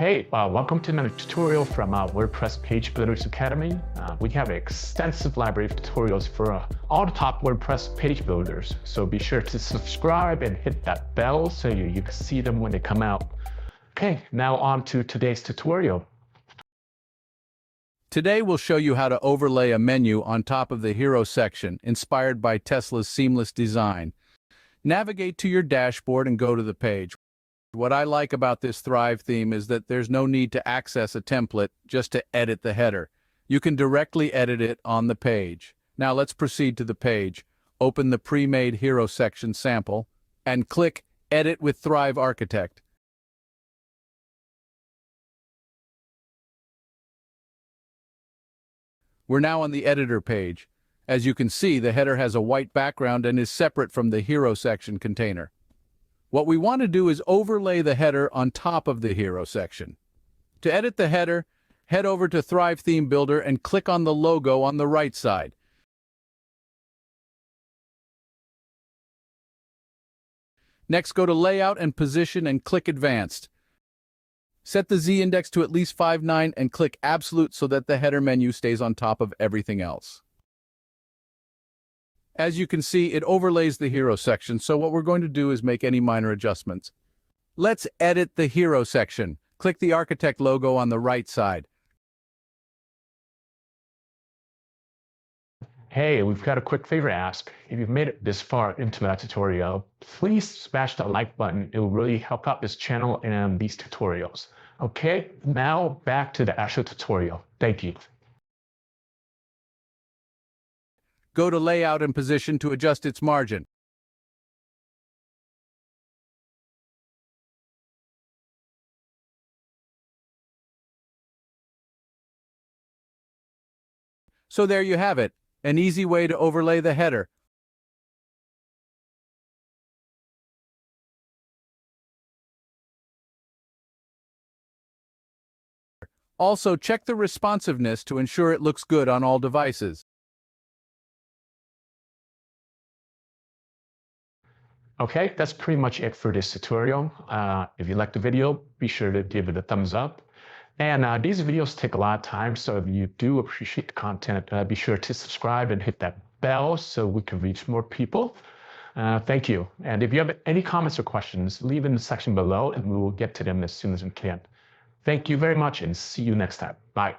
Hey, welcome to another tutorial from WordPress Page Builders Academy. We have an extensive library of tutorials for all the top WordPress page builders. So be sure to subscribe and hit that bell so you can see them when they come out. Okay, now on to today's tutorial. Today we'll show you how to overlay a menu on top of the Hero section, inspired by Tesla's seamless design. Navigate to your dashboard and go to the page. What I like about this Thrive theme is that there's no need to access a template just to edit the header. You can directly edit it on the page. Now let's proceed to the page. Open the pre-made Hero section sample and click Edit with Thrive Architect. We're now on the editor page. As you can see, the header has a white background and is separate from the Hero section container. What we want to do is overlay the header on top of the Hero section. To edit the header, head over to Thrive Theme Builder and click on the logo on the right side. Next, go to Layout and Position and click Advanced. Set the z-index to at least 5.9 and click Absolute so that the header menu stays on top of everything else. As you can see, it overlays the Hero section, so what we're going to do is make any minor adjustments. Let's edit the Hero section. Click the Architect logo on the right side. Hey, we've got a quick favor to ask. If you've made it this far into that tutorial, please smash that like button. It will really help out this channel and these tutorials. Okay, now back to the actual tutorial. Thank you. Go to Layout and Position to adjust its margin. So there you have it, an easy way to overlay the header. Also, check the responsiveness to ensure it looks good on all devices. Okay, that's pretty much it for this tutorial. If you liked the video, be sure to give it a thumbs up. And these videos take a lot of time, so if you do appreciate the content, be sure to subscribe and hit that bell so we can reach more people. Thank you. And if you have any comments or questions, leave in the section below and we will get to them as soon as we can. Thank you very much and see you next time. Bye.